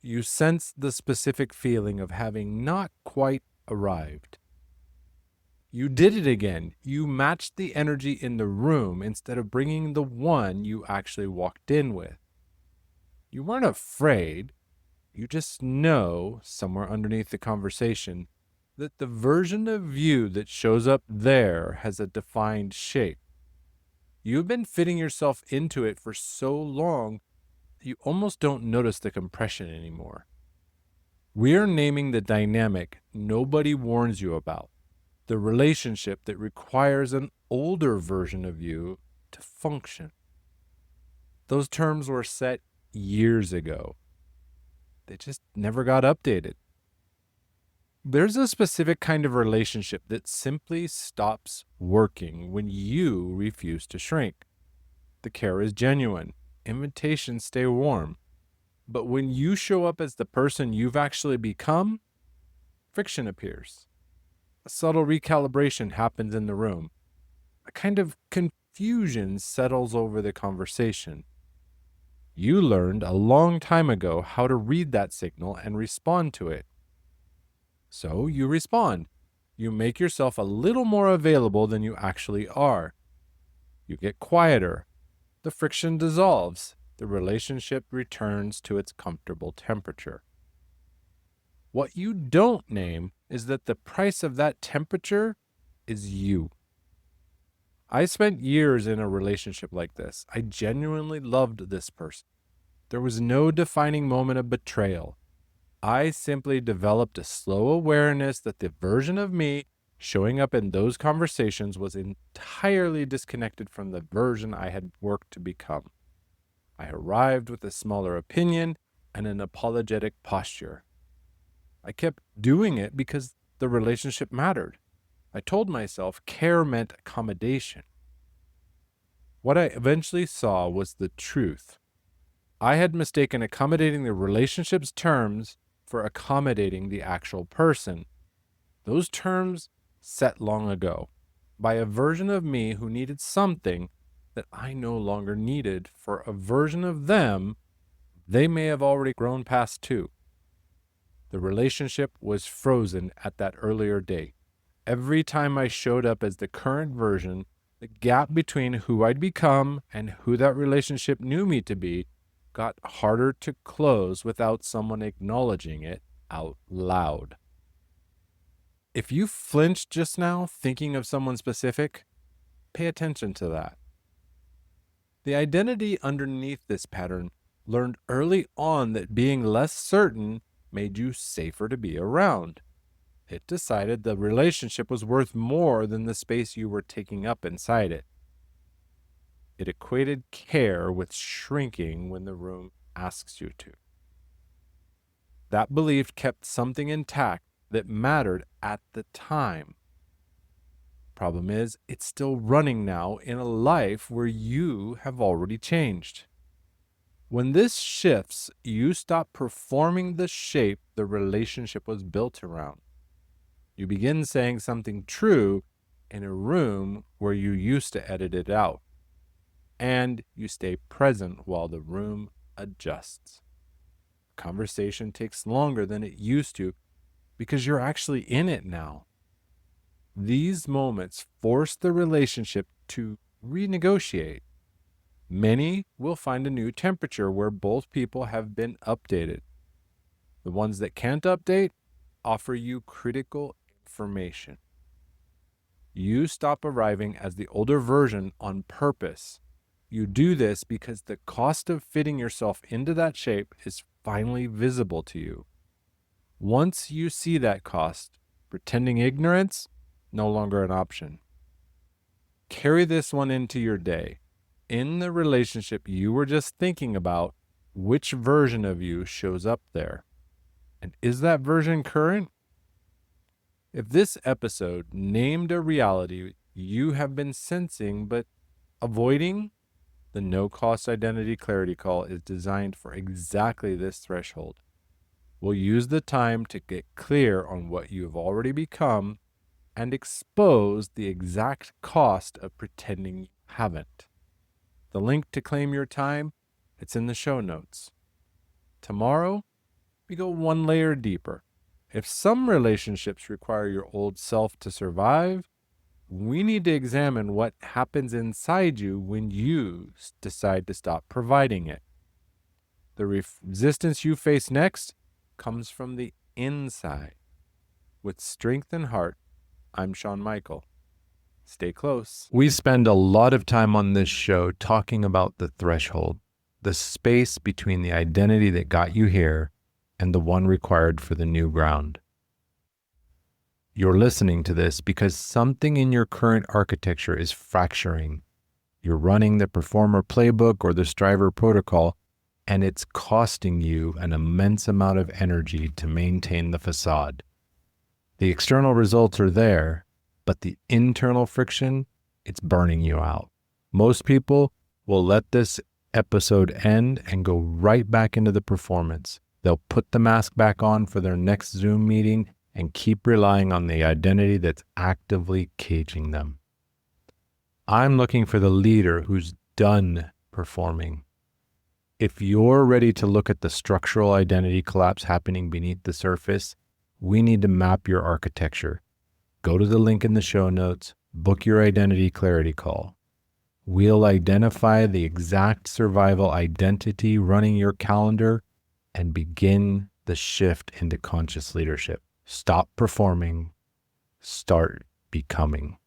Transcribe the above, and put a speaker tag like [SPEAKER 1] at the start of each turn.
[SPEAKER 1] You sense the specific feeling of having not quite arrived. You did it again. You matched the energy in the room instead of bringing the one you actually walked in with. You weren't afraid. You just know, somewhere underneath the conversation, that the version of you that shows up there has a defined shape. You've been fitting yourself into it for so long that you almost don't notice the compression anymore. We're naming the dynamic nobody warns you about, the relationship that requires an older version of you to function. Those terms were set years ago. They just never got updated. There's a specific kind of relationship that simply stops working when you refuse to shrink. The care is genuine, invitations stay warm. But when you show up as the person you've actually become, friction appears. A subtle recalibration happens in the room. A kind of confusion settles over the conversation. You learned a long time ago how to read that signal and respond to it. So you respond. You make yourself a little more available than you actually are. You get quieter. The friction dissolves. The relationship returns to its comfortable temperature. What you don't name is that the price of that temperature is you. I spent years in a relationship like this. I genuinely loved this person. There was no defining moment of betrayal. I simply developed a slow awareness that the version of me showing up in those conversations was entirely disconnected from the version I had worked to become. I arrived with a smaller opinion and an apologetic posture. I kept doing it because the relationship mattered. I told myself care meant accommodation. What I eventually saw was the truth. I had mistaken accommodating the relationship's terms for accommodating the actual person. Those terms set long ago by a version of me who needed something that I no longer needed for a version of them they may have already grown past too. The relationship was frozen at that earlier date. Every time I showed up as the current version, the gap between who I'd become and who that relationship knew me to be got harder to close without someone acknowledging it out loud. If you flinched just now thinking of someone specific, pay attention to that. The identity underneath this pattern learned early on that being less certain made you safer to be around. It decided the relationship was worth more than the space you were taking up inside it. It equated care with shrinking when the room asks you to. That belief kept something intact that mattered at the time. Problem is, it's still running now in a life where you have already changed. When this shifts, you stop performing the shape the relationship was built around. You begin saying something true in a room where you used to edit it out. And you stay present while the room adjusts. Conversation takes longer than it used to because you're actually in it now. These moments force the relationship to renegotiate. Many will find a new temperature where both people have been updated. The ones that can't update offer you critical information. You stop arriving as the older version on purpose. You do this because the cost of fitting yourself into that shape is finally visible to you. Once you see that cost, pretending ignorance no longer an option. Carry this one into your day. In the relationship you were just thinking about, which version of you shows up there? And is that version current? If this episode named a reality you have been sensing but avoiding, the no cost identity clarity call is designed for exactly this threshold. We'll use the time to get clear on what you have already become and expose the exact cost of pretending you haven't. The link to claim your time, it's in the show notes. Tomorrow, We go one layer deeper. If some relationships require your old self to survive, we need to examine what happens inside you when you decide to stop providing it. The resistance you face next comes from the inside. With strength and heart, I'm Sean Michael. Stay close. We spend a lot of time on this show talking about the threshold, the space between the identity that got you here and the one required for the new ground. You're listening to this because something in your current architecture is fracturing. You're running the performer playbook or the striver protocol, and it's costing you an immense amount of energy to maintain the facade. The external results are there, but the internal friction, it's burning you out. Most people will let this episode end and go right back into the performance. They'll put the mask back on for their next Zoom meeting and keep relying on the identity that's actively caging them. I'm looking for the leader who's done performing. If you're ready to look at the structural identity collapse happening beneath the surface, we need to map your architecture. Go to the link in the show notes, book your identity clarity call. We'll identify the exact survival identity running your calendar and begin the shift into conscious leadership. Stop performing, start becoming.